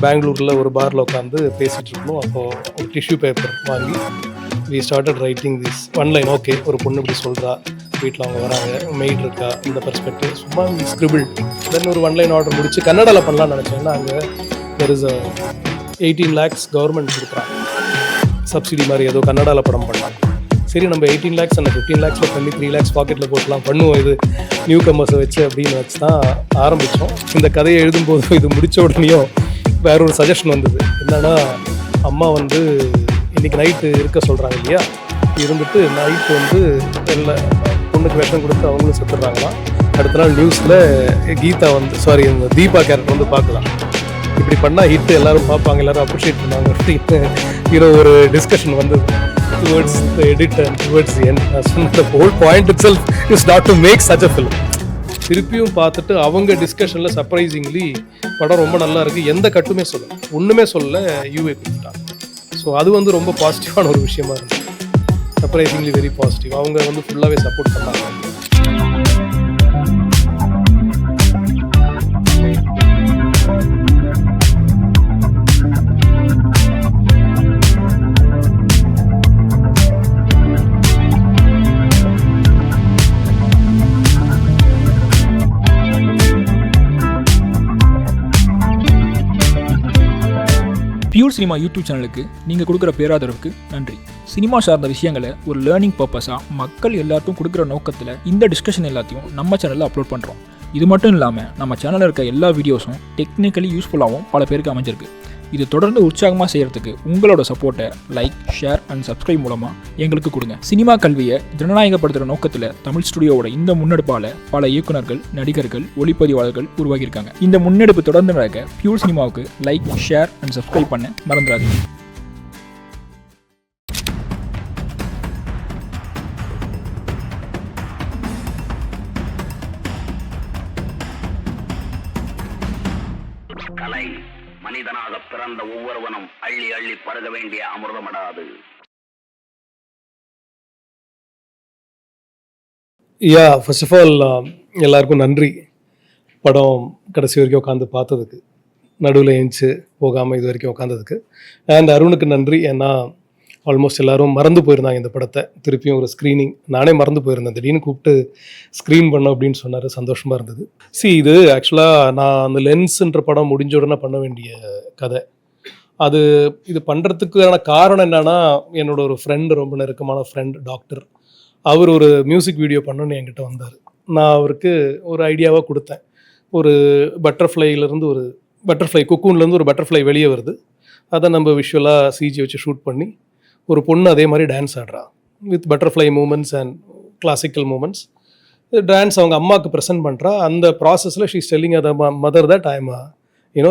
பெங்களூரில் ஒரு பாரில் உட்காந்து பேசிகிட்டு இருக்கணும். அப்போது ஒரு டிஷ்யூ பேப்பர் வாங்கி we started writing this one line. Okay, ஒரு பொண்ணு இப்படி சொல்கிறா, வீட்டில் அவங்க வராங்க, மெய்ட் இருக்கா, இந்த பெர்ஸ்பெக்டிவ் சும்மா ஸ்கிரிபிள். தென் ஒரு ஒன்லைன் ஆர்டர் முடிச்சு கன்னடாவில் பண்ணலான்னு நினச்சேன்னா அங்கே தெர் இஸ் 18 lakhs கவர்மெண்ட் கொடுக்குறாங்க சப்சிடி மாதிரி, ஏதோ கன்னடாவில் படம் பண்ணலாம். சரி, நம்ம 18 lakhs அந்த 15 lakhs பண்ணி 3 lakhs பாக்கெட்டில் போட்டலாம், பண்ணுவோம் இது நியூ கமர்ஸை வச்சு அப்படின்னு வச்சு தான் ஆரம்பித்தோம். இந்த கதையை எழுதும்போது இது முடித்த உடனேயும் வேற ஒரு சஜஷன் வந்தது. என்னன்னா, அம்மா வந்து இன்றைக்கி நைட்டு இருக்க சொல்கிறாங்க இல்லையா, இருந்துட்டு நைட்டு வந்து எல்லா பொண்ணுக்கு விஷம் கொடுத்து அவங்களும் செத்துடுறாங்களாம். அடுத்த நாள் நியூஸில் கீதா வந்து இந்த தீபா கேரக்டர் வந்து பார்க்கலாம், இப்படி பண்ணால் ஹிட்டு எல்லோரும் பார்ப்பாங்க, எல்லோரும் அப்ரிஷியேட் பண்ணுவாங்க அப்படின்னு ஹீரோ ஒரு டிஸ்கஷன் வந்தது towards the edit and towards the end. நான் சொன்ன the whole point itself is not to make such a film. திருப்பியும் பார்த்துட்டு அவங்க டிஸ்கஷனில் சர்ப்ரைசிங்லி படம் ரொம்ப நல்லா இருக்குது, எந்த கட்டுமே சொல்லலை, ஒன்றுமே சொல்லலை, யூஏ கொடுத்துட்டாங்க. ஸோ அது வந்து ரொம்ப பாசிட்டிவான ஒரு விஷயமா இருந்துச்சு. Surprisingly very positive. அவங்க வந்து ஃபுல்லாகவே சப்போர்ட் பண்ணாங்க. பியூர் சினிமா யூடியூப் சேனலுக்கு நீங்கள் கொடுக்குற பேராதரவுக்கு நன்றி. சினிமா சார்ந்த விஷயங்களை ஒரு லேர்னிங் பர்பஸாக மக்கள் எல்லாருக்கும் கொடுக்குற நோக்கத்தில் இந்த டிஸ்கஷன் எல்லாத்தையும் நம்ம சேனலில் அப்லோட் பண்ணுறோம். இது மட்டும் இல்லாமல் நம்ம சேனலில் இருக்க எல்லா வீடியோஸும் டெக்னிக்கலி யூஸ்ஃபுல்லாகவும் பல பேருக்கு அமைஞ்சிருக்கு. இது தொடர்ந்து உற்சாகமாக செய்கிறதுக்கு உங்களோட சப்போர்ட்டை லைக், ஷேர் அண்ட் சப்ஸ்கிரைப் மூலமாக எங்களுக்கு கொடுங்க. சினிமா கல்வியை ஜனநாயகப்படுத்துகிற நோக்கத்தில் தமிழ் ஸ்டுடியோவோட இந்த முன்னெடுப்பால் பல இயக்குநர்கள், நடிகர்கள், ஒளிப்பதிவாளர்கள் உருவாகியிருக்காங்க. இந்த முன்னெடுப்பு தொடர்ந்து நடக்க பியூர் சினிமாவுக்கு லைக், ஷேர் அண்ட் சப்ஸ்கிரைப் பண்ண மறந்துடாதீங்க. கலை மனிதனாக பிறந்த ஒவ்வொருவனும் அள்ளி அள்ளி பருக வேண்டிய அமிர்தமடாது. ஃபர்ஸ்ட் ஆஃப் ஆல் எல்லாருக்கும் நன்றி. படம் கடைசி வரைக்கும் உட்காந்து பார்த்ததுக்கு, நடுவில் ஏஞ்சி போகாமல் இது வரைக்கும் உட்காந்ததுக்கு. அண்ட் அருணுக்கு நன்றி. ஏன்னா ஆல்மோஸ்ட் எல்லோரும் மறந்து போயிருந்தாங்க இந்த படத்தை. திருப்பியும் ஒரு ஸ்க்ரீனிங் நானே மறந்து போயிருந்தேன், திடீர்னு கூப்பிட்டு ஸ்க்ரீன் பண்ணோம் அப்படின்னு சொன்னார், சந்தோஷமாக இருந்தது. இது ஆக்சுவலாக நான் அந்த லென்ஸுன்ற படம் முடிஞ்ச உடனே பண்ண வேண்டிய கதை. இது பண்ணுறதுக்கான காரணம் என்னென்னா, என்னோட ஒரு ஃப்ரெண்டு, ரொம்ப நெருக்கமான ஃப்ரெண்ட் டாக்டர், அவர் ஒரு மியூசிக் வீடியோ பண்ணணுன்னு என்கிட்ட வந்தார். நான் அவருக்கு ஒரு ஐடியாவாக கொடுத்தேன். ஒரு பட்டர்ஃப்ளை குக்கூன்லேருந்து ஒரு பட்டர்ஃப்ளை வெளியே வருது, அதை நம்ம விஷுவலாக சிஜி வச்சு ஷூட் பண்ணி ஒரு பொண்ணு அதே மாதிரி டான்ஸ் ஆடுறா with butterfly moments and classical moments. Dance அவங்க அம்மாவுக்கு ப்ரெசென்ட் பண்ணுறா. அந்த ப்ராசஸில் ஷீ டெல்லிங் அத mother that I am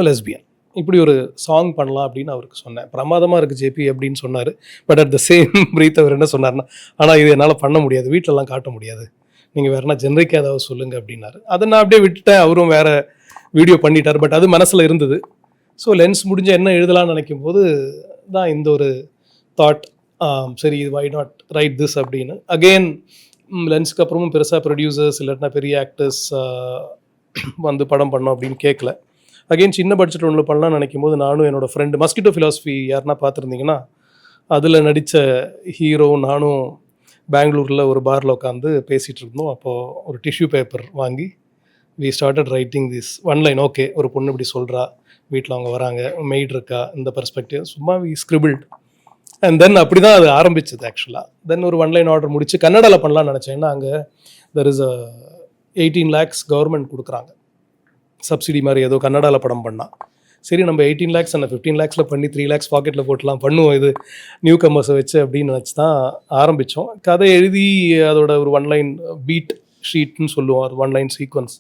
lesbian. இப்படி ஒரு சாங் பண்ணலாம் அப்படின்னு அவருக்கு சொன்னேன். பிரமாதமாக இருக்குது ஜேபி அப்படின்னு சொன்னார். But at the same breath அவர் என்ன சொன்னார்னா, ஆனால் இது என்னால் பண்ண முடியாது, வீட்டிலலாம் காட்ட முடியாது, நீங்கள் வேறுனா ஜென்ரிக்காக ஏதாவது சொல்லுங்கள் அப்படின்னாரு. அதை நான் அப்படியே விட்டுட்டேன். அவரும் வேறு வீடியோ பண்ணிட்டார். பட் அது மனசில் இருந்தது. ஸோ லென்ஸ் முடிஞ்ச என்ன எழுதலாம்னு நினைக்கும் போது தான் இந்த ஒரு தாட், சரி வை நாட் ரைட் திஸ் அப்படின்னு. அகெயின் லென்ஸுக்கு அப்புறமும் பெருசாக ப்ரொடியூசர்ஸ் இல்லைன்னா பெரிய ஆக்டர்ஸ் வந்து படம் பண்ணோம் அப்படின்னு கேட்கல. அகெயின் சின்ன பட்ஜெட் ஒன்று பண்ணலாம்னு நினைக்கும் போது நானும் என்னோடய ஃப்ரெண்டு மஸ்கிட்டோ ஃபிலாசபி யாருன்னா பார்த்துருந்தீங்கன்னா அதில் நடித்த ஹீரோ நானும் பெங்களூரில் ஒரு பாரில் உட்காந்து பேசிகிட்டு இருந்தோம். அப்போது ஒரு டிஷ்யூ பேப்பர் வாங்கி we started writing this one line. Okay, ஒரு பொண்ணு இப்படி சொல்கிறா, வீட்டில் அவங்க வராங்க, மெய்ட் இருக்கா, இந்த பெர்ஸ்பெக்டிவ் சும்மா வி ஸ்கிரிபிள்ட். அண்ட் தென் அப்படி தான் அது ஆரம்பிச்சது ஆக்சுவலாக. தென் ஒரு ஒன்லைன் ஆர்டர் முடிச்சு கன்னடாவில் பண்ணலான்னு நினச்சேன். ஏன்னா அங்கே தெர் இஸ் 18 lakhs கவர்மெண்ட் கொடுக்குறாங்க சப்சிடி மாதிரி, ஏதோ கன்னடாவில் படம் பண்ணால். சரி, நம்ம 18 lakhs அந்த 15 lakhs பண்ணி 3 lakhs பாக்கெட்டில் போட்டலாம், பண்ணுவோம் இது நியூ கமர்ஸை வச்சு அப்படின்னு வச்சு தான் ஆரம்பித்தோம். கதை எழுதி அதோட ஒரு ஒன்லைன் பீட் ஷீட்னு சொல்லுவோம், அது ஒன்லைன் சீக்வன்ஸ்.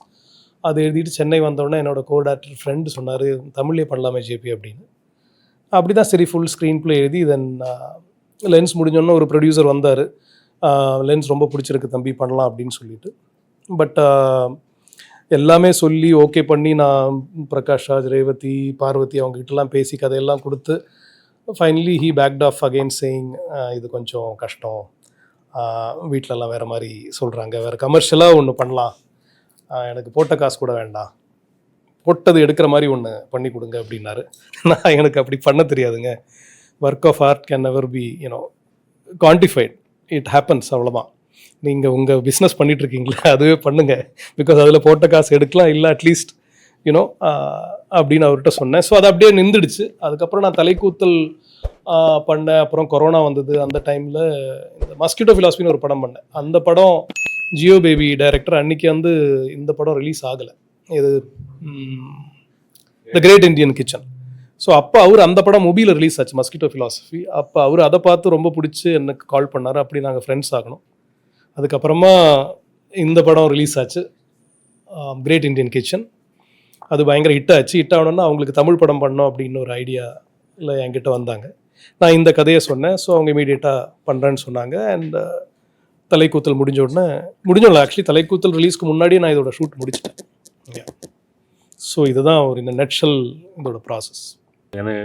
அது எழுதிட்டு சென்னை வந்தோடனே என்னோடய கோ டேரக்டர் ஃப்ரெண்டு சொன்னார், தமிழ்லேயே பண்ணலாமே ஜேபி அப்படின்னு. அப்படி தான் சரி ஃபுல் ஸ்க்ரீன் ப்ளே எழுதி தென் லென்ஸ் முடிஞ்சோன்னே ஒரு ப்ரொடியூசர் வந்தார். லென்ஸ் ரொம்ப பிடிச்சிருக்கு தம்பி, பண்ணலாம் அப்படின்னு சொல்லிட்டு. பட் எல்லாமே சொல்லி ஓகே பண்ணி நான் பிரகாஷ் ராஜ், ரேவதி, பார்வதி அவங்ககிட்டலாம் பேசி கதையெல்லாம் கொடுத்து finally he backed off again saying இது கொஞ்சம் கஷ்டம், வீட்டிலலாம் வேறு மாதிரி சொல்கிறாங்க, வேறு கமர்ஷியலாக ஒன்று பண்ணலாம், எனக்கு போட்ட காசு கூட வேண்டாம், போட்டது எடுக்கிற மாதிரி ஒன்று பண்ணி கொடுங்க அப்படின்னாரு. நான் எனக்கு அப்படி பண்ண தெரியாதுங்க. Work of art can never be quantified, it happens, அவ்வளோதான். நீங்கள் உங்கள் பிஸ்னஸ் பண்ணிகிட்ருக்கீங்களா அதுவே பண்ணுங்கள், பிகாஸ் அதில் போட்ட காசு எடுக்கலாம், இல்லை அட்லீஸ்ட் அப்படின்னு அவர்கிட்ட சொன்னேன். ஸோ அது அப்படியே நின்றுடுச்சு. அதுக்கப்புறம் நான் தலைக்கூத்தல் பண்ணேன். அப்புறம் கொரோனா வந்தது. அந்த டைமில் இந்த மஸ்கிட்டோ ஃபிலாசபின்னு ஒரு படம் பண்ணேன். அந்த படம் ஜியோ பேபி டைரக்டர், அன்றைக்கி இந்த படம் ரிலீஸ் ஆகலை. இது the great Indian kitchen. So அப்போ அவர் அந்த படம் மொபைலில் ரிலீஸ் ஆச்சு, மஸ்கிட்டோ ஃபிலாசபி. அப்போ அவர் அதை பார்த்து ரொம்ப பிடிச்சி எனக்கு கால் பண்ணார். அப்படி நாங்கள் ஃப்ரெண்ட்ஸ் ஆகணும். அதுக்கப்புறமா இந்த படம் ரிலீஸ் ஆச்சு, கிரேட் இண்டியன் கிச்சன். அது பயங்கர ஹிட் ஆச்சு. ஹிட் ஆகணுன்னா அவங்களுக்கு தமிழ் படம் பண்ணோம் அப்படின்னு ஒரு ஐடியாவில் என்கிட்ட வந்தாங்க. நான் இந்த கதையை சொன்னேன். ஸோ அவங்க இமீடியட்டாக பண்ணுறேன்னு சொன்னாங்க. அண்ட் தலைக்கூத்தல் முடிஞ்சோம்ல ஆக்சுவலி தலைக்கூத்தல் ரிலீஸ்க்கு முன்னாடியே நான் இதோட ஷூட் முடிச்சிட்டேன். ஸோ இதுதான் ஒரு இந்த நெட்ஷல் இதோட ப்ராசஸ்.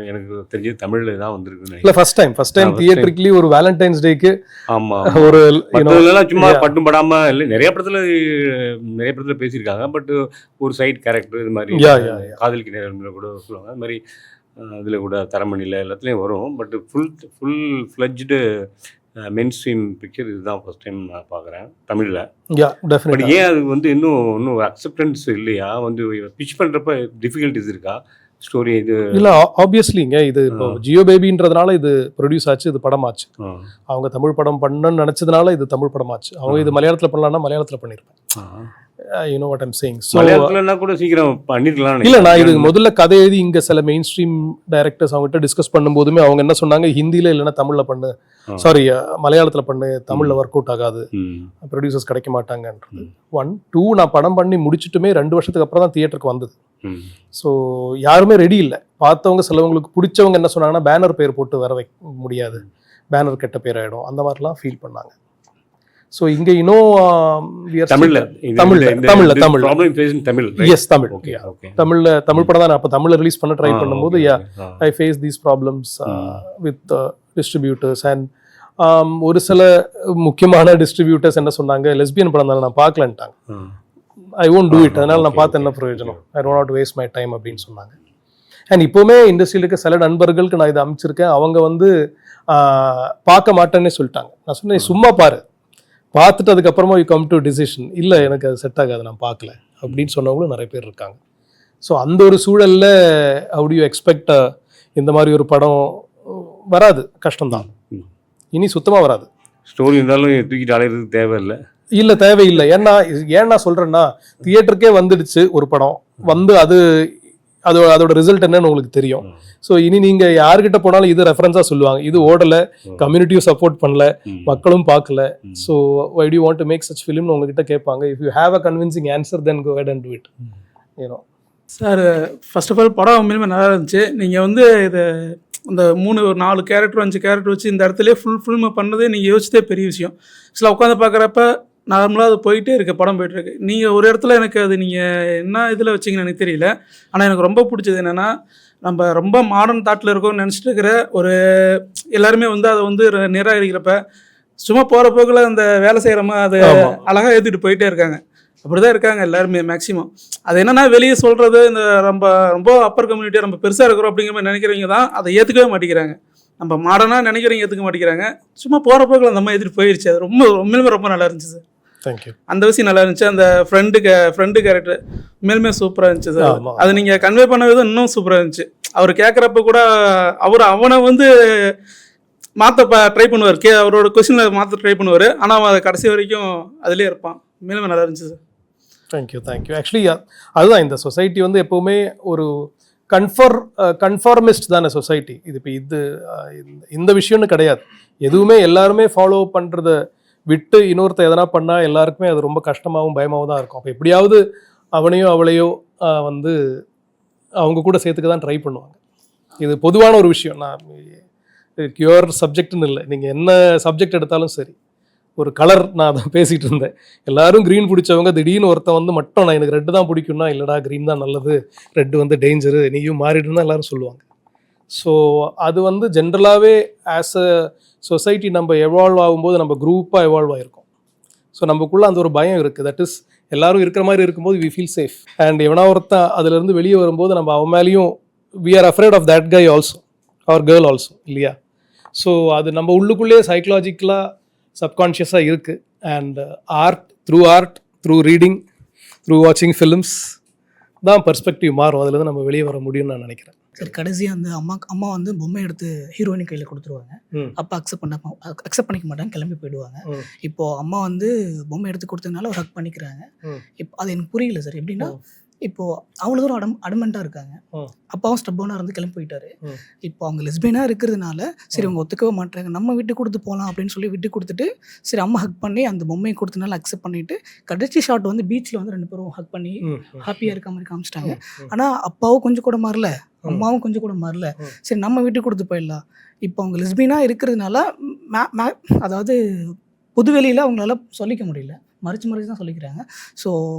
எனக்கு தெரிஞ்சது தமிழ்ல தான் வந்திருக்கு. இல்லை ஃபர்ஸ்ட் டைம் தியேட்டருக்குலி ஒரு வேலண்டைன்ஸ் டேக்கு. ஆமாம், ஒரு சும்மா பட்டும் படாம இல்லை, நிறைய படத்துல பேசியிருக்காங்க. பட் ஒரு சைட் கேரக்டர் இது மாதிரி காதலிக்கு நேரம் கூட சொல்லுவாங்க. அது மாதிரி இதில் கூட தரமணியில் எல்லாத்துலேயும் வரும். But full fledged mainstream picture இதுதான் ஃபர்ஸ்ட் டைம் நான் பார்க்குறேன் தமிழில். பட் ஏன் அது இன்னும் அக்செப்டன்ஸ் இல்லையா? பிச் பண்ணுறப்ப டிஃபிகல்ட்டிஸ் இருக்கா ஸ்டோரி? இது இல்லை ஆப்வியஸ்லிங்க, இது இப்போ ஜியோ பேபின்றதுனால இது ப்ரொடியூஸ் ஆச்சு, இது படம் ஆச்சு. அவங்க தமிழ் படம் பண்ணணும்னு நினச்சதுனால இது தமிழ் படம் ஆச்சு. அவங்க இது மலையாளத்தில் பண்ணலாம்னா மலையாளத்தில் பண்ணியிருப்பேன். You know what I'm saying. So மலையாளத்துலனா கூட சீக்கிரம் பண்ணிரலாம். இல்ல, நான் இது முதல்ல கதை எழுதி இங்க சில மெயின் ஸ்ட்ரீம் டைரக்டர்ஸ் அவங்ககிட்ட டிஸ்கஸ் பண்ணும்போதுமே அவங்க என்ன சொன்னாங்க, ஹிந்தியில இல்லைன்னா தமிழ்ல பண்ணு, சாரி மலையாளத்துல பண்ணு, தமிழ்ல ஒர்க் அவுட் ஆகாது, ப்ரொடியூசர்ஸ் கிடைக்க மாட்டாங்கன்றது 1. 2, நான் படம் பண்ணி முடிச்சுட்டுமே 2 வருஷத்துக்கு அப்புறம் தான் தியேட்டருக்கு வந்தது. ஸோ யாருமே ரெடி இல்லை. பார்த்தவங்க சிலவங்களுக்கு பிடிச்சவங்க என்ன சொன்னாங்கன்னா, பேனர் பேர் போட்டு வர வைக்க முடியாது, பேனர் கெட்ட பேர் ஆகிடும், அந்த மாதிரிலாம் ஃபீல் பண்ணாங்க. ஸோ இங்கே இன்னும் தமிழ் படம் தான் அப்போ தமிழில் ரிலீஸ் பண்ண ட்ரை பண்ணும்போது I face these problems with distributors. And ஒரு சில முக்கியமான டிஸ்ட்ரிபியூட்டர்ஸ் என்ன சொன்னாங்க, லெஸ்பியன் படம் தானே நான் பார்க்கலன்ட்டாங்க. ஐ ஒன்ட் டூ இட், அதனால நான் பார்த்து என்ன பிரயோஜனம், I don't want to waste my time அப்படின்னு சொன்னாங்க. அண்ட் இப்போவுமே இண்டஸ்ட்ரியில் இருக்க சில நண்பர்களுக்கு நான் இதை அமைச்சிருக்கேன். அவங்க பார்க்க மாட்டேன்னே சொல்லிட்டாங்க. நான் சொன்னேன் சும்மா பாரு, பார்த்துட்டு அதுக்கப்புறமா யூ கம் டு டிசிஷன். இல்லை எனக்கு அது செட் ஆகாது, நான் பார்க்கல அப்படின்னு சொன்னவங்களும் நிறைய பேர் இருக்காங்க. ஸோ அந்த ஒரு சூழலில் ஹவ் டு யூ எக்ஸ்பெக்ட் இந்த மாதிரி ஒரு படம் வராது, கஷ்டம்தான், இனி சுத்தமாக வராது. ஸ்டோரி இருந்தாலும் தூக்கிட்டு அலையிறதுக்கு தேவையில்லை. இல்லை தேவையில்லை. ஏன் நான் சொல்கிறேன்னா, தியேட்டருக்கே வந்துடுச்சு ஒரு படம், அதோட ரிசல்ட் என்னன்னு உங்களுக்கு தெரியும். ஸோ இனி நீங்கள் யார்கிட்ட போனாலும் இது ரெஃபரன்ஸாக சொல்லுவாங்க, இது ஓடலை, கம்யூனிட்டியும் சப்போர்ட் பண்ணல, மக்களும் பார்க்கல, so why do you want to make such ஃபிலிம்னு உங்ககிட்ட கேட்பாங்க. If you have a convincing answer then go ahead and do it. You know sir, first of all படம் உண்மையிலுமே நல்லா இருந்துச்சு. நீங்கள் இது இந்த 4 கேரக்டர் 5 கேரக்டர் வச்சு இந்த இடத்துல ஃபுல் ஃபில்மை பண்ணதே நீங்கள் யோசிச்சதே பெரிய விஷயம். சில உட்காந்து பார்க்குறப்ப நார்மலாக அது போயிட்டே இருக்கு, படம் போயிட்டுருக்கு. நீங்கள் ஒரு இடத்துல எனக்கு அது நீங்கள் என்ன இதில் வச்சிங்கன்னு எனக்கு தெரியல. ஆனால் எனக்கு ரொம்ப பிடிச்சது என்னென்னா, நம்ம ரொம்ப மாடர்ன் தாட்டில் இருக்கோம்னு நினச்சிட்டு இருக்கிற ஒரு எல்லாருமே அதை நிராகரிக்கிறப்ப சும்மா போகிற போக்கில் அந்த வேலை செய்கிறோமா அதை அழகாக ஏற்றிட்டு போயிட்டே இருக்காங்க. அப்படி தான் இருக்காங்க எல்லாருமே மேக்ஸிமம். அது என்னென்னா, வெளியே சொல்கிறது இந்த ரொம்ப அப்பர் கம்யூனிட்டியாக நம்ம பெருசாக இருக்கிறோம் அப்படிங்கிற மாதிரி நினைக்கிறவங்க தான் அதை ஏற்றுக்கவே மாட்டேங்கிறாங்க. நம்ம மாடர்னாக நினைக்கிறவங்க ஏற்றுக்க மாட்டேங்கிறாங்க. சும்மா போகிற போக்கில் அந்த மாதிரி ஏற்றிட்டு போயிடுச்சு. அது உண்மையிலுமே ரொம்ப நல்லா இருந்துச்சு சார். தேங்க்யூ. அந்த விஷயம் நல்லா இருந்துச்சு. அந்த ஃப்ரெண்டு கேரக்டர் உண்மையிலுமே சூப்பராக இருந்துச்சு சார். அது நீங்கள் கன்வே பண்ண விதம் இன்னும் சூப்பராக இருந்துச்சு. அவர் கேட்குறப்ப கூட அவனை மாற்ற ட்ரை பண்ணுவார், அவரோட கொஸ்டினில் மாற்ற ட்ரை பண்ணுவார். ஆனால் அவன் கடைசி வரைக்கும் அதிலே இருப்பான். உண்மையிலுமே நல்லா இருந்துச்சு சார். தேங்க்யூ. ஆக்சுவலி அதுதான், இந்த சொசைட்டி எப்போவுமே ஒரு கன்ஃபார்மிஸ்ட் தானே சொசைட்டி. இப்போ இந்த விஷயம்னு கிடையாது. எதுவுமே எல்லாருமே ஃபாலோ பண்ணுறத விட்டு இன்னொருத்த எதனா பண்ணால் எல்லாருக்குமே அது ரொம்ப கஷ்டமாகவும் பயமாகவும் தான் இருக்கும். அப்போ எப்படியாவது அவனையோ அவளையோ அவங்க கூட சேர்த்துக்க தான் ட்ரை பண்ணுவாங்க. இது பொதுவான ஒரு விஷயம். நான் கியூர் சப்ஜெக்ட்னு இல்லை, நீங்கள் என்ன சப்ஜெக்ட் எடுத்தாலும் சரி. ஒரு கலர், நான் அதை பேசிகிட்டு இருந்தேன், எல்லாரும் க்ரீன் பிடிச்சவங்க திடீர்னு ஒருத்தன் மட்டும் நான் எனக்கு ரெட்டு தான் பிடிக்கும்னா, இல்லைடா க்ரீன் தான் நல்லது, ரெட்டு டேஞ்சரு, நீயும் மாறிடுன்னு தான் எல்லோரும் சொல்லுவாங்க. ஸோ அது ஜென்ரலாகவே ஆஸ் அ சொசைட்டி நம்ம எவால்வ் ஆகும்போது நம்ம குரூப்பாக எவால்வ் ஆகிருக்கோம். ஸோ நமக்குள்ளே அந்த ஒரு பயம் இருக்குது. தட் இஸ் எல்லாரும் இருக்கிற மாதிரி இருக்கும்போது வி ஃபீல் சேஃப். அண்ட் எவனா ஒருத்தன் அதுலேருந்து வெளியே வரும்போது நம்ம அவன் மேலேயும் we are afraid of that guy also our girl also இல்லையா. ஸோ அது நம்ம உள்ளுக்குள்ளேயே சைக்கலாஜிக்கலாக சப்கான்ஷியஸாக இருக்குது. And art through reading through வாட்சிங் ஃபிலிம்ஸ் தான் பெர்ஸ்பெக்டிவ் மாறும். அதுலேருந்து நம்ம வெளியே வர முடியும்னு நான் நினைக்கிறேன். சரி, கடைசியாக வந்து அம்மா வந்து பொம்மை எடுத்து ஹீரோயின் கையில் கொடுத்துருவாங்க. அப்பா அக்செப்ட் பண்ணிக்க மாட்டாங்க, கிளம்பி போயிடுவாங்க. இப்போது அம்மா வந்து பொம்மை எடுத்து கொடுத்ததுனால ஒரு ஹக் பண்ணிக்கிறாங்க. இப்போ அது எனக்கு புரியல சார். எப்படின்னா இப்போது அவ்வளோ தூரம் அடமெண்ட்டாக இருக்காங்க. அப்பாவும் ஸ்டப்பானாக இருந்து கிளம்பி போயிட்டாரு. இப்போ அவங்க லெஸ்பியனாக இருக்கிறதுனால சரி அவங்க ஒத்துக்கவே மாட்டாங்க, நம்ம விட்டு கொடுத்து போகலாம் அப்படின்னு சொல்லி விட்டு கொடுத்துட்டு சரி அம்மா ஹக் பண்ணி அந்த பொம்மையை கொடுத்தனால அக்செப்ட் பண்ணிவிட்டு கடைசி ஷாட் வந்து பீச்சில் வந்து 2 பேரும் ஹக் பண்ணி ஹாப்பியாக இருக்க மாதிரி காமிச்சிட்டாங்க. ஆனால் அப்பாவும் கொஞ்சம் கூட மாறல, அம்மாவும் கொஞ்சம் கூட மாறல. சரி நம்ம விட்டு கொடுத்து போயிடலாம். இப்போ அவங்க லெஸ்பியனாக இருக்கிறதுனால அதாவது பொதுவெளியில் அவங்களால சொல்லிக்க முடியல, மறைச்சு தான் சொல்லிக்கிறாங்க. ஸோ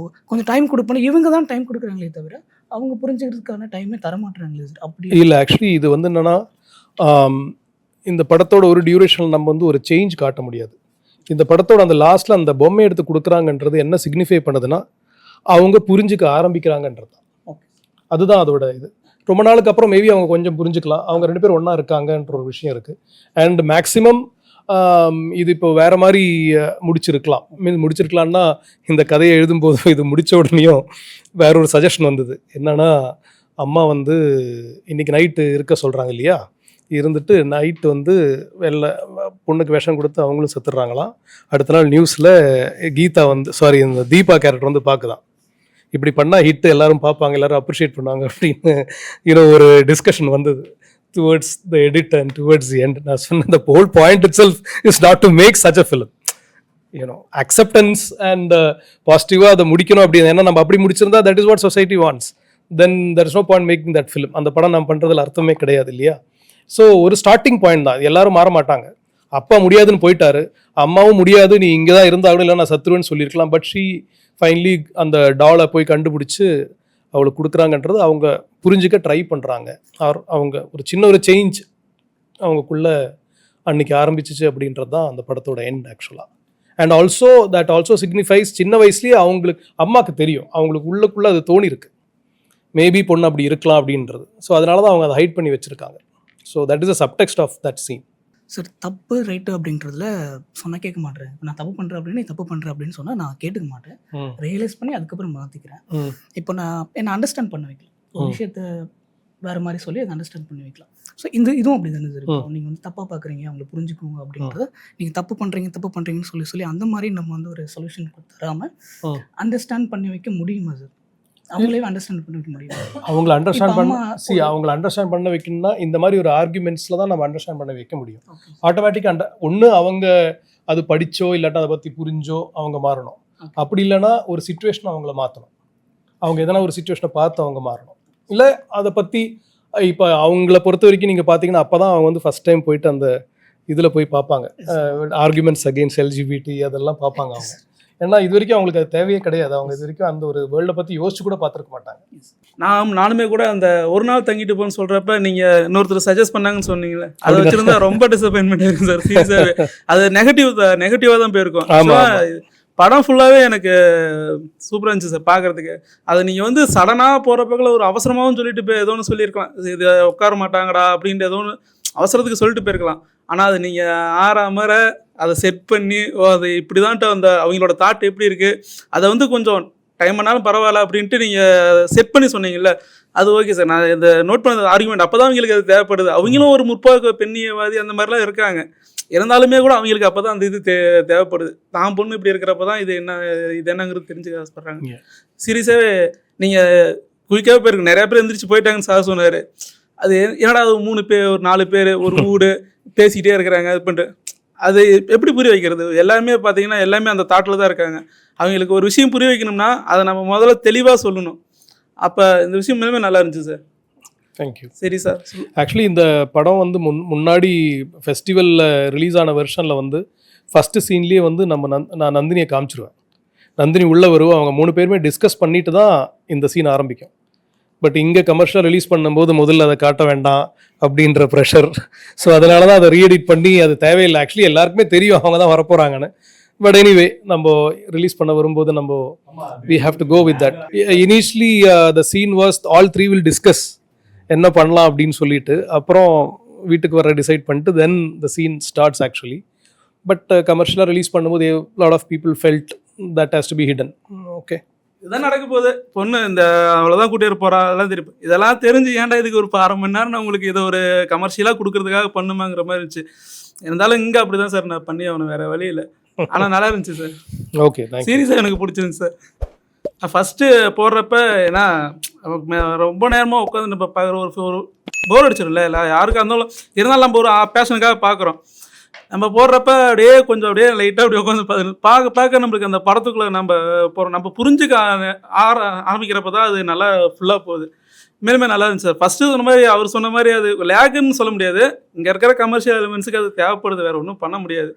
கொஞ்சம் டைம் கொடுப்போம், இவங்க தான் டைம் கொடுக்குறாங்களே தவிர அவங்க புரிஞ்சுக்கிறதுக்கான டைமே தரமாட்டுறாங்களே சார். அப்படி இல்லை, ஆக்சுவலி இது வந்து என்னென்னா இந்த படத்தோட ஒரு டியூரேஷனில் நம்ம வந்து ஒரு சேஞ்ச் காட்ட முடியாது. இந்த படத்தோட அந்த லாஸ்ட்டில் அந்த பொம்மை எடுத்து கொடுக்குறாங்கன்றது என்ன சிக்னிஃபை பண்ணுதுன்னா அவங்க புரிஞ்சுக்க ஆரம்பிக்கிறாங்கன்றது தான். அதுதான் அதோட இது. ரொம்ப நாளுக்கு அப்புறம் மேபி அவங்க கொஞ்சம் புரிஞ்சுக்கலாம், அவங்க 2 பேரும் ஒன்றா இருக்காங்கன்ற ஒரு விஷயம் இருக்குது. அண்ட் மேக்ஸிமம் இது இப்போ வேறு மாதிரி முடிச்சிருக்கலாம்னா இந்த கதையை எழுதும்போது இது முடித்த உடனேயும் வேற ஒரு சஜஷன் வந்தது. என்னன்னா அம்மா வந்து இன்றைக்கி நைட்டு இருக்க சொல்கிறாங்க இல்லையா, இருந்துட்டு நைட்டு வந்து பொண்ணுக்கு விஷம் கொடுத்து அவங்களும் செத்துடுறாங்களாம். அடுத்த நாள் நியூஸில் கீதா வந்து இந்த தீபா கேரக்டர் வந்து பார்க்குதான், இப்படி பண்ணால் ஹிட்டு எல்லாரும் பார்ப்பாங்க, எல்லாரும் அப்ரிஷியேட் பண்ணுவாங்க அப்படின்னு ஒரு டிஸ்கஷன் வந்தது towards the edit and towards the end. நான் சொன்ன the whole point itself is not to make such a film. Acceptance and positive-ஆ அதை முடிக்கணும் அப்படின்னு. ஏன்னா நம்ம அப்படி முடிச்சிருந்தா that is what society wants. Then there is no point making that film. அந்த படம் நம்ம பண்ணுறதுல அர்த்தமே கிடையாது இல்லையா. ஸோ ஒரு ஸ்டார்டிங் பாயிண்ட் தான். எல்லாரும் மாற மாட்டாங்க. அப்பா முடியாதுன்னு போயிட்டாரு, அம்மாவும் முடியாது நீ இங்கே தான் இருந்தாலும் இல்லை நான் சத்துருவேன்னு சொல்லியிருக்கலாம். பட் ஷீ ஃபைனலி அந்த டாலை போய் கண்டுபிடிச்சி அவளுக்கு கொடுக்குறாங்கன்றது அவங்க புரிஞ்சுக்க ட்ரை பண்ணுறாங்க. அவங்க ஒரு சின்ன ஒரு சேஞ்ச் அவங்களுக்குள்ளே அன்றைக்கி ஆரம்பிச்சிச்சு அப்படின்றது தான் அந்த படத்தோட எண்ட் ஆக்சுவலாக. And also that also signifies சின்ன வயசுலேயே அவங்களுக்கு அம்மாவுக்கு தெரியும், அவங்களுக்கு உள்ளுக்குள்ளே அது தோணிருக்கு மேபி பொண்ணு அப்படி இருக்கலாம் அப்படின்றது. ஸோ அதனால தான் அவங்க அதை ஹைட் பண்ணி வச்சுருக்காங்க. So that is a subtext of that scene. Sir தப்பு ரைட்டு அப்படின்றதுல சொன்னால் கேட்க மாட்டேன். நான் தப்பு பண்ணுறேன் அப்படின்னு, நீ தப்பு பண்ணுறேன் அப்படின்னு சொன்னால் நான் கேட்டுக்க மாட்டேன், ரியலைஸ் பண்ணி அதுக்கப்புறம் மாற்றிக்கிறேன். இப்போ நான் என்னை அண்டர்ஸ்டாண்ட் பண்ண வைக்கலாம், ஒரு விஷயத்த வேறு மாதிரி சொல்லி அதை அண்டர்ஸ்டாண்ட் பண்ணி வைக்கலாம். ஸோ இதுவும் அப்படி தானே சார். இப்போ நீங்கள் வந்து தப்பாக பார்க்குறீங்க, அவங்களை புரிஞ்சுக்கோங்க அப்படின்றத நீங்கள் தப்பு பண்ணுறீங்கன்னு சொல்லி அந்த மாதிரி நம்ம வந்து ஒரு சொல்யூஷன் தராமல் அண்டர்ஸ்டாண்ட் பண்ணி வைக்க முடியுமா சார்? அவங்களே அண்டர்ஸ்டாண்ட் பண்ண வைக்க முடியும். அவங்கள அண்டர்ஸ்டாண்ட் பண்ண வைக்கணும்னா இந்த மாதிரி ஒரு ஆர்குமெண்ட்ஸில் தான் நம்ம அண்டர்ஸ்டாண்ட் பண்ண வைக்க முடியும். ஆட்டோமேட்டிக்காக ஒன்று அவங்க அது படித்தோ இல்லாட்டா அதை பற்றி புரிஞ்சோ அவங்க மாறணும். அப்படி இல்லைன்னா ஒரு சிச்சுவேஷனை அவங்கள மாற்றணும். அவங்க எதனா ஒரு சிச்சுவேஷனை பார்த்து அவங்க மாறணும். இல்லை அதை பற்றி இப்போ அவங்கள பொறுத்த வரைக்கும் நீங்கள் பார்த்தீங்கன்னா அப்போ தான் அவங்க வந்து ஃபஸ்ட் டைம் போயிட்டு அந்த இதில் போய் பார்ப்பாங்க, ஆர்குமெண்ட்ஸ் அகெயின்ஸ்ட் எல்ஜிபிடி அதெல்லாம் பார்ப்பாங்க அவங்க. ஏன்னா இது வரைக்கும் அவங்களுக்கு அது தேவையே கிடையாது. அவங்க இது வரைக்கும் அந்த ஒரு வேர்ல்டை பற்றி யோசிச்சு கூட பார்த்துருக்க மாட்டாங்க. நானுமே கூட அந்த ஒரு நாள் தங்கிட்டு போன்னு சொல்கிறப்ப நீங்கள் இன்னொருத்தர் சஜஸ்ட் பண்ணாங்கன்னு சொன்னீங்களே, அதை வச்சுருந்தா ரொம்ப டிசப்பாயின்மெண்ட் இருக்கும் சார். சீரியஸாகவே அது நெகட்டிவாக தான் போயிருக்கும். படம் ஃபுல்லாகவே எனக்கு சூப்பராக இருந்துச்சு சார் பார்க்குறதுக்கு. அதை நீங்கள் வந்து சடனாக போகிறப்பக்குள்ள ஒரு அவசரமாகவும் சொல்லிட்டு போய் ஏதோ ஒன்று சொல்லியிருக்கலாம், இது உட்கார மாட்டாங்கடா அப்படின்ட்டு ஏதோ ஒன்று அவசரத்துக்கு சொல்லிட்டு போயிருக்கலாம். ஆனால் அது நீங்கள் ஆறாமற அதை செட் பண்ணி அது இப்படி தான்ட்டு அந்த அவங்களோட தாட் எப்படி இருக்குது அதை வந்து கொஞ்சம் டைம் பண்ணாலும் பரவாயில்ல அப்படின்ட்டு நீங்கள் செட் பண்ணி சொன்னீங்கல்ல, அது ஓகே சார். நான் இந்த நோட் பண்ண ஆர்குமெண்ட் அப்போ தான் அவங்களுக்கு அது தேவைப்படுது. அவங்களும் ஒரு முற்போக்கு பெண்ணியவாதி அந்த மாதிரிலாம் இருக்காங்க, இருந்தாலுமே கூட அவங்களுக்கு அப்போ தான் அந்த இது தேவைப்படுது. தான் பொண்ணு இப்படி இருக்கிறப்ப தான் இது என்னங்கிறது தெரிஞ்சுக்க ஆசைப்படுறாங்க. சீரியஸாகவே நீங்கள் குயிக்காகவே போயிருக்கு, நிறையா பேர் எந்திரிச்சு போயிட்டாங்கன்னு சார் சொன்னார். அது என்னடா அது 3 பேர் ஒரு 4 பேர் ஒரு வீடு பேசிக்கிட்டே இருக்கிறாங்க, அது பண்ணிட்டு அது எப்படி புரிய வைக்கிறது? எல்லாருமே பார்த்தீங்கன்னா எல்லாமே அந்த தாட்டில் தான் இருக்காங்க. அவங்களுக்கு ஒரு விஷயம் புரிய வைக்கணும்னா அதை நம்ம முதல்ல தெளிவாக சொல்லணும். அப்போ இந்த விஷயம் மேலுமே நல்லா இருந்துச்சு சார். தேங்க்யூ. சரி சார். ஆக்சுவலி இந்த படம் வந்து முன்னாடி ஃபெஸ்டிவலில் ரிலீஸ் ஆன வெர்ஷனில் வந்து ஃபஸ்ட்டு சீன்லேயே வந்து நான் நந்தினியை காமிச்சிருவேன். நந்தினி உள்ளே வருவோம், அவங்க 3 பேருமே டிஸ்கஸ் பண்ணிட்டு தான் இந்த சீன் ஆரம்பிக்கும். பட் இங்கே கமர்ஷியல் ரிலீஸ் பண்ணும்போது முதல்ல அதை காட்ட வேண்டாம் அப்படின்ற ப்ரெஷர். ஸோ அதனால தான் அதை ரீஎடிட் பண்ணி அது தேவையில்லை. ஆக்சுவலி எல்லாருக்குமே தெரியும் அவங்க தான் வரப்போகிறாங்கன்னு. பட் எனிவே நம்ம ரிலீஸ் பண்ண வரும்போது நம்ம we have to go with that. Initially the scene was all three will discuss என்ன பண்ணலாம் அப்படின்னு சொல்லிட்டு அப்புறம் வீட்டுக்கு வர டிசைட் பண்ணிட்டு then the scene starts actually. But கமர்ஷியலாக ரிலீஸ் பண்ணும்போது lot of people felt that has to be hidden. Okay. இதுதான் நடக்க போகுது, பொண்ணு இந்த அவ்வளோதான் கூட்டிட்டு போறா, அதெல்லாம் தெரியும். இதெல்லாம் தெரிஞ்சு ஏன்டா இதுக்கு ஒரு 1/2 மணி நேரம் நான் உங்களுக்கு இதை ஒரு கமர்ஷியலாக கொடுக்கறதுக்காக பண்ணுமாங்கிற மாதிரி இருந்துச்சு. இருந்தாலும் இங்கே அப்படி தான் சார் நான் பண்ணி ஆகணும், வேற வழி இல்லை. ஆனால் நல்லா இருந்துச்சு சார். ஓகே, சீரியஸாக எனக்கு பிடிச்சிருந்துச்சு சார். நான் ஃபஸ்ட்டு போடுறப்ப ஏன்னா ரொம்ப நேரமாக உட்காந்து நம்ம பார்க்குற ஒரு போர் அடிச்சிடும்ல, இல்லை யாருக்காக இருந்தாலும் நம்ம ஒரு பேஷனுக்காக பார்க்குறோம். நம்ம போடுறப்ப அப்படியே கொஞ்சம் அப்படியே லைட்டாக அப்படி உட்காந்து பார்க்க நம்மளுக்கு அந்த படத்துக்குள்ளே நம்ம போகிறோம், நம்ம புரிஞ்சுக்க ஆரம்பிக்கிறப்ப தான் அது நல்லா ஃபுல்லாக போகுது. மேலுமே நல்லா இருந்துச்சு சார். ஃபஸ்ட்டு சொன்ன மாதிரி அவர் சொன்ன மாதிரி அது லேக்குன்னு சொல்ல முடியாது, இங்கே இருக்கிற கமர்ஷியல் எலிமெண்ட்ஸுக்கு அது தேவைப்படுது, வேறு ஒன்றும் பண்ண முடியாது.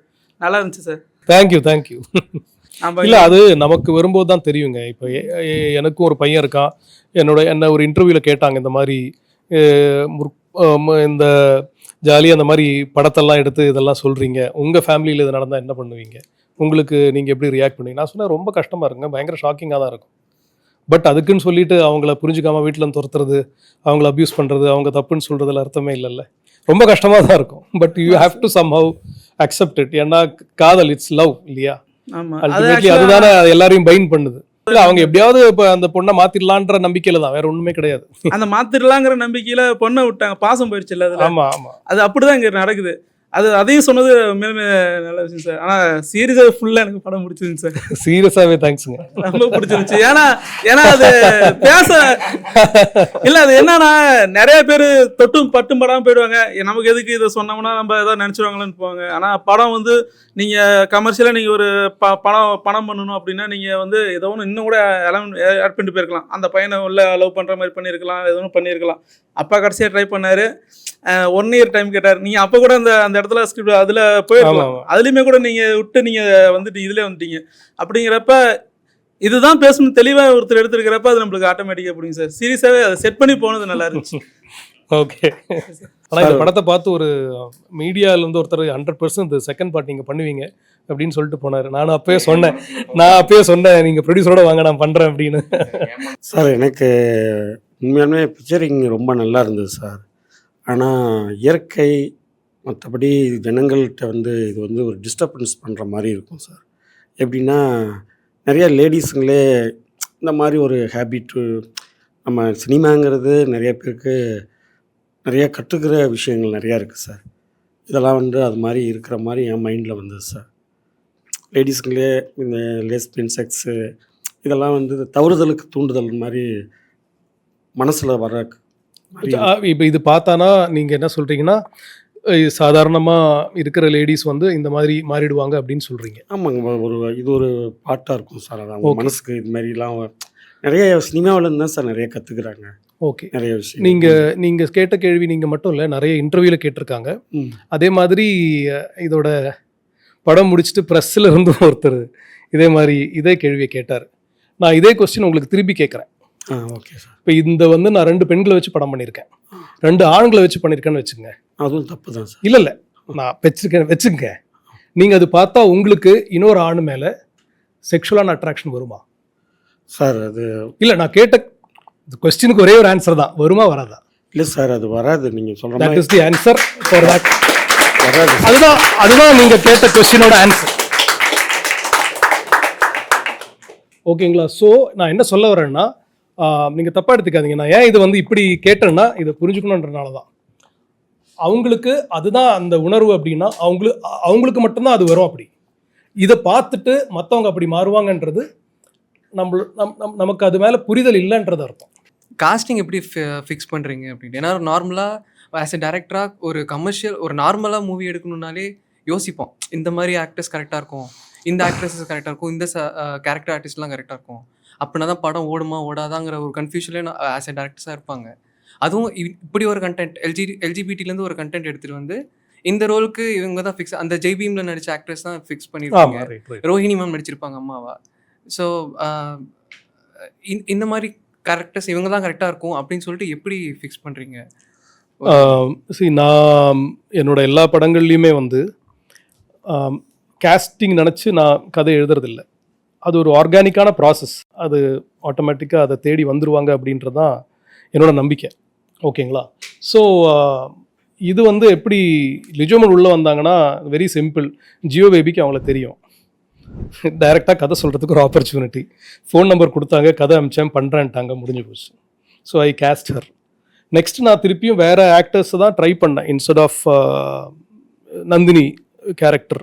நல்லா இருந்துச்சு சார். தேங்க்யூ. இல்லை அது நமக்கு வரும்போது தான் தெரியுங்க. இப்போ எனக்கும் ஒரு பையன் இருக்கான், என்ன ஒரு இன்டர்வியூவில் கேட்டாங்க இந்த மாதிரி இந்த ஜாலியாக அந்த மாதிரி படத்தெல்லாம் எடுத்து இதெல்லாம் சொல்கிறீங்க, உங்கள் ஃபேமிலியில் இது நடந்தால் என்ன பண்ணுவீங்க, உங்களுக்கு நீங்கள் எப்படி ரியாக்ட் பண்ணுவீங்க? நான் சொன்னேன் ரொம்ப கஷ்டமாக இருக்குங்க, பயங்கர ஷாக்கிங்காக தான் இருக்கும். பட் அதுக்குன்னு சொல்லிட்டு அவங்கள புரிஞ்சுக்காமல் வீட்டில் துரத்துறது, அவங்கள அப்யூஸ் பண்ணுறது, அவங்க தப்புன்னு சொல்கிறதுல அர்த்தமே இல்லைல்ல. ரொம்ப கஷ்டமாக தான் இருக்கும். But you have to somehow accept it. ஏன்னா காதல் இட்ஸ் லவ் இல்லையா? அல்டிமேட்லி அதுதானே எல்லாரையும் பைண்ட் பண்ணுது. இல்லை அவங்க எப்படியாவது இப்போ அந்த பொண்ணை மாத்திடலான்ற நம்பிக்கையில தான், வேற ஒண்ணுமே கிடையாது. அந்த மாத்திடலாங்கிற நம்பிக்கையில பொண்ணை விட்டாங்க, பாசம் போயிடுச்சு இல்லை அதுல. ஆமா ஆமா, அது அப்படிதான் இங்க நடக்குது. அதையும் சொன்னது மேலுமே நல்ல விஷயம் சார். ஆனா சீரியஸா ஃபுல்லா எனக்கு படம் பிடிச்சிருந்துச்சு சார். சீரியஸாவே தேங்க்ஸுங்க, ரொம்ப பிடிச்சிருந்துச்சு. ஏன்னா அது பேச இல்ல, அது என்னன்னா நிறைய பேர் தொட்டும் பட்டும் படாம போயிடுவாங்க, நமக்கு எதுக்கு இதை சொன்னோம்னா நம்ம ஏதாவது நினைச்சிருவாங்களான்னு போவாங்க. ஆனா படம் வந்து நீங்க கமர்ஷியலா நீங்க ஒரு பணம் பண்ணணும் அப்படின்னா நீங்க வந்து ஏதோ ஒன்று இன்னும் கூட ஆட் பண்ணிட்டு போயிருக்கலாம். அந்த பையனை உள்ள லவ் பண்ற மாதிரி பண்ணியிருக்கலாம், ஏதோ ஒன்று பண்ணியிருக்கலாம். அப்பா கடைசியா ட்ரை பண்ணாரு, 1 year டைம் கேட்டார். நீங்க அப்ப கூட அந்த இடத்துல ஸ்கிரிப்ட் அதுல போயிருக்கலாம், அதுலயுமே கூட நீங்க விட்டு நீங்க வந்துட்டு இதுல வந்துட்டீங்க. அப்படிங்கிறப்ப இதுதான் பேசணும் தெளிவா ஒருத்தர் எடுத்துருக்கிறப்ப அது நம்மளுக்கு ஆட்டோமேட்டிக்கா பிடிக்கும் சார். சீரியஸாவே அதை செட் பண்ணி போனது நல்லா இருந்துச்சு. ஓகே. ஆனால் இந்த படத்தை பார்த்து ஒரு மீடியாவிலேருந்து ஒருத்தர் 100% இந்த செகண்ட் பார்ட் நீங்கள் பண்ணுவீங்க அப்படின்னு சொல்லிட்டு போனார். நான் அப்பயே சொன்னேன் நீங்கள் ப்ரொடியூசரோட வாங்க நான் பண்ணுறேன் அப்படின்னு. சார் எனக்கு உண்மையாலுமே பிக்சரிங் ரொம்ப நல்லா இருந்தது சார். ஆனால் இயற்கை மற்றபடி ஜனங்கள்கிட்ட வந்து இது வந்து ஒரு டிஸ்டர்பன்ஸ் பண்ணுற மாதிரி இருக்கும் சார். எப்படின்னா நிறையா லேடிஸுங்களே இந்த மாதிரி ஒரு ஹேபிட்டு, நம்ம சினிமாங்கிறது நிறைய பேருக்கு நிறையா கற்றுக்கிற விஷயங்கள் நிறையா இருக்குது சார். இதெல்லாம் வந்து அது மாதிரி இருக்கிற மாதிரி என் மைண்டில் வந்தது சார். லேடிஸுங்களே இந்த லெஸ்பியன் செக்ஸு இதெல்லாம் வந்து தவறுதலுக்கு தூண்டுதல் மாதிரி மனசில் வர. இப்போ இது பார்த்தானா நீங்கள் என்ன சொல்கிறீங்கன்னா சாதாரணமாக இருக்கிற லேடிஸ் வந்து இந்த மாதிரி மாறிடுவாங்க அப்படின்னு சொல்கிறீங்க? ஆமாங்க, இது ஒரு பாட்டாக இருக்கும் சார். அது அவங்க மனசுக்கு இது மாதிரிலாம் நிறைய சினிமாவிலேருந்து தான் சார் நிறைய கற்றுக்குறாங்க. ஓகே, நிறைய விஷயம். நீங்கள் கேட்ட கேள்வி நீங்கள் மட்டும் இல்லை, நிறைய இன்டர்வியூவில் கேட்டிருக்காங்க. அதே மாதிரி இதோட படம் முடிச்சுட்டு ப்ரெஸ்ஸில் இருந்து ஒருத்தர் இதே கேள்வியை கேட்டார். நான் இதே கொஸ்டின் உங்களுக்கு திருப்பி கேட்குறேன். Okay sir. இப்போ இந்த நான் 2 பெண்களை வச்சு படம் பண்ணியிருக்கேன், 2 ஆண்களை வச்சு பண்ணியிருக்கேன்னு வச்சுங்க. அதுவும் தப்பு தான் சார். இல்லை நான் வச்சுங்க. நீங்கள் அது பார்த்தா உங்களுக்கு இன்னொரு ஆண் மேலே செக்ஷுவலான அட்ராக்ஷன் வருமா சார்? அது இல்லை, நான் கேட்ட கொஸ்டினுக்கு ஒரே ஒரு ஆன்சர் தான், வருமா வராதா? இல்லை சார், அது வராது. நீங்கள் சொல்கிற that is the answer for that. வராது. அதுதான் நீங்கள் கேட்ட கொஸ்டினோட ஆன்சர். ஓகேங்களா? ஸோ நான் என்ன சொல்ல வரேன்னா, நீங்கள் தப்பாக எடுத்துக்காதீங்க. நான் ஏன் இது வந்து இப்படி கேட்டேன்னா இதை புரிஞ்சுக்கணுன்றனால தான். அவங்களுக்கு அதுதான் அந்த உணர்வு அப்படின்னா அவங்களுக்கு மட்டும்தான் அது வரும். அப்படி இதை பார்த்துட்டு மற்றவங்க அப்படி மாறுவாங்கன்றது நமக்கு அது மேலே புரிதல் இல்லைன்றது அர்த்தம். காஸ்டிங் எப்படி ஃபிக்ஸ் பண்ணுறீங்க அப்படின்னு? ஏன்னா நார்மலாக ஆஸ் எ டேரக்டராக ஒரு கமர்ஷியல் ஒரு நார்மலாக மூவி எடுக்கணுன்னாலே யோசிப்போம், இந்த மாதிரி ஆக்டர்ஸ் கரெக்டாக இருக்கும், இந்த ஆக்ட்ரஸஸ் கரெக்டாக இருக்கும், இந்த கேரக்டர் ஆர்டிஸ்ட்லாம் கரெக்டாக இருக்கும், அப்படின்னா தான் படம் ஓடுமா ஓடாதாங்கிற ஒரு கன்ஃபியூஷன்லேயே ஆஸ் எ டேரக்டர்ஸாக இருப்பாங்க. அதுவும் இப்படி ஒரு கண்டென்ட் எல்ஜிபிடிலேருந்து ஒரு கண்டென்ட் எடுத்துகிட்டு வந்து இந்த ரோலுக்கு இவங்க தான் ஃபிக்ஸ், அந்த ஜெய்பீமில் நடித்த ஆக்ட்ரஸ் தான் ஃபிக்ஸ் பண்ணியிருப்பாங்க, ரோஹிணி மேம் நடிச்சிருப்பாங்க அம்மாவா. ஸோ இந்த மாதிரி கேரக்டர்ஸ் இவங்க தான் கரெக்டாக இருக்கும் அப்படின்னு சொல்லிட்டு எப்படி ஃபிக்ஸ் பண்ணுறீங்க? நான் என்னோட எல்லா படங்கள்லையுமே வந்து கேஸ்டிங் நினச்சி நான் கதை எழுதுறதில்ல. அது ஒரு ஆர்கானிக்கான ப்ராசஸ். அது ஆட்டோமேட்டிக்காக அதை தேடி வந்துருவாங்க அப்படின்றது தான் என்னோட நம்பிக்கை. ஓகேங்களா? ஸோ இது வந்து எப்படி லிஜோமன் உள்ளே வந்தாங்கன்னா வெரி சிம்பிள். ஜியோ பேபிக்கு அவங்கள தெரியும். டைரெக்டாக கதை சொல்கிறதுக்கு ஒரு ஆப்பர்ச்சுனிட்டி. ஃபோன் நம்பர் கொடுத்தாங்க, கதை அமிச்சேன், பண்ணுறேன்ட்டாங்க, முடிஞ்சு போச்சு. So I cast her. Next நான் திருப்பியும் வேறு ஆக்டர்ஸை தான் ட்ரை பண்ணேன். இன்ஸ்டெட் ஆஃப் நந்தினி கேரக்டர்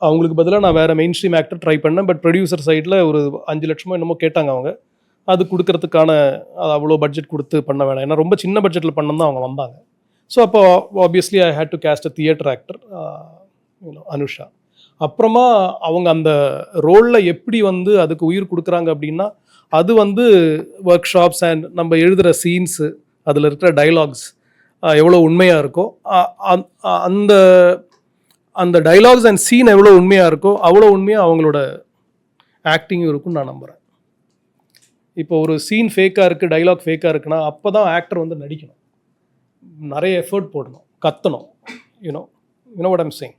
அவங்களுக்கு பதிலாக நான் வேறு மெயின் ஸ்ட்ரீம் ஆக்டர் ட்ரை பண்ணேன். பட் ப்ரொடியூசர் சைடில் ஒரு 5 லட்சமோ என்னமோ கேட்டாங்க அவங்க. அது கொடுக்கறதுக்கான அவ்வளோ பட்ஜெட் கொடுத்து பண்ண வேணாம், ஏன்னா ரொம்ப சின்ன பட்ஜெட்டில் பண்ணணும் தான் அவங்க வந்தாங்க. ஸோ அப்போ obviously I had to cast a theatre actor Anusha. அப்புறமா அவங்க அந்த ரோலில் எப்படி வந்து அதுக்கு உயிர் கொடுக்குறாங்க அப்படின்னா, அது வந்து ஒர்க் ஷாப்ஸ் அண்ட் நம்ம எழுதுகிற சீன்ஸு, அதில் இருக்கிற டைலாக்ஸ் எவ்வளோ உண்மையாக இருக்கோ, அந்த அந்த டைலாக்ஸ் அண்ட் சீன் எவ்வளோ உண்மையாக இருக்கோ அவ்வளோ உண்மையாக அவங்களோட ஆக்டிங்கும் இருக்குன்னு நான் நம்புகிறேன். இப்போ ஒரு சீன் ஃபேக்காக இருக்குது, டைலாக் ஃபேக்காக இருக்குன்னா அப்போ தான் ஆக்டர் வந்து நடிக்கணும், நிறைய எஃபர்ட் போடணும், கத்தணும். You know what I'm saying.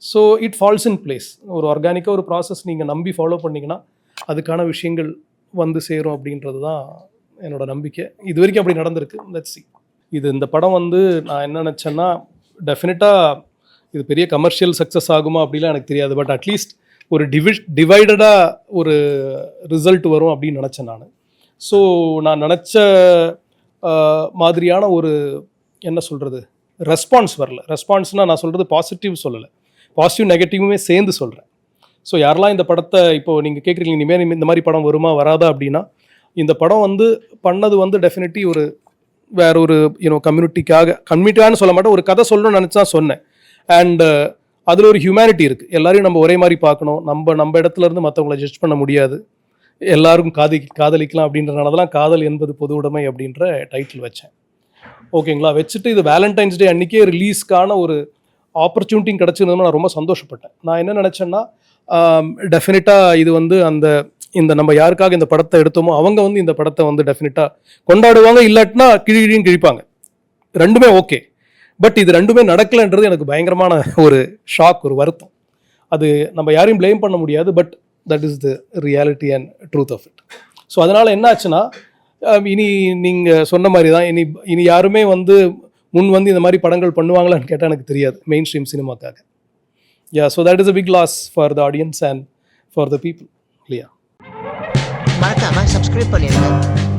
So it falls in place. ஒரு ஆர்கானிக்காக ஒரு ப்ராசஸ் நீங்கள் நம்பி ஃபாலோ பண்ணிங்கன்னா அதுக்கான விஷயங்கள் வந்து சேரும் அப்படின்றது தான் என்னோட நம்பிக்கை. இது வரைக்கும் அப்படி நடந்திருக்கு. Let's see. இந்த படம் வந்து நான் என்ன நினச்சேன்னா, டெஃபினட்டாக இது பெரிய கமர்ஷியல் சக்ஸஸ் ஆகுமா அப்படிலாம் எனக்கு தெரியாது. பட் அட்லீஸ்ட் ஒரு டிவைடடாக ஒரு ரிசல்ட் வரும் அப்படின்னு நினச்சேன் நான். ஸோ நான் நினச்ச மாதிரியான ஒரு என்ன சொல்கிறது ரெஸ்பான்ஸ் வரல. ரெஸ்பான்ஸ்னால் நான் சொல்கிறது பாசிட்டிவ் சொல்லலை, பாசிட்டிவ் நெகட்டிவுமே சேர்ந்து சொல்கிறேன். ஸோ யாரெல்லாம் இந்த படத்தை இப்போது நீங்கள் கேட்குறீங்க இனிமேல் இந்த மாதிரி படம் வருமா வராதா அப்படின்னா, இந்த படம் வந்து பண்ணது வந்து டெஃபினெட்லி ஒரு வேற ஒரு கம்யூனிட்டியான்னு சொல்ல மாட்டேன், ஒரு கதை சொல்லணும்னு நினச்சா சொன்னேன். அண்ட் அதில் ஒரு ஹியூமனிட்டி இருக்குது. எல்லாரையும் நம்ம ஒரே மாதிரி பார்க்கணும், நம்ம இடத்துல இருந்து மற்றவங்கள ஜட்ஜ் பண்ண முடியாது, எல்லாருக்கும் காதலிக்கலாம் அப்படின்றனால தான் காதல் என்பது பொது உடைமை அப்படின்ற டைட்டில் வச்சேன். ஓகேங்களா? வச்சுட்டு இது வேலண்டைன்ஸ் டே அன்றைக்கே ரிலீஸ்க்கான ஒரு ஆப்பர்ச்சுனிட்டியும் கிடச்சிருந்தோம்னா நான் ரொம்ப சந்தோஷப்பட்டேன். நான் என்ன நினச்சேன்னா, டெஃபினட்டாக இது வந்து இந்த நம்ம யாருக்காக இந்த படத்தை எடுத்தோமோ அவங்க வந்து இந்த படத்தை வந்து டெஃபினட்டாக கொண்டாடுவாங்க, இல்லாட்டினா கிழியும் கிழிப்பாங்க. ரெண்டுமே ஓகே. பட் இது ரெண்டுமே நடக்கலைன்றது எனக்கு பயங்கரமான ஒரு ஷாக், ஒரு வருத்தம். அது நம்ம யாரையும் ப்ளேம் பண்ண முடியாது. But that is the reality and truth of it. So அதனால் என்ன ஆச்சுன்னா, இனி நீங்கள் சொன்ன மாதிரி தான் இனி யாருமே வந்து முன் வந்து இந்த மாதிரி படங்கள் பண்ணுவாங்களான்னு கேட்டால் எனக்கு தெரியாது மெயின் ஸ்ட்ரீம் சினிமாக்காக. So that is a big loss for the audience and for the people இல்லையா? மறக்காம சப்ஸ்கிரைப் பண்ணிடுங்க.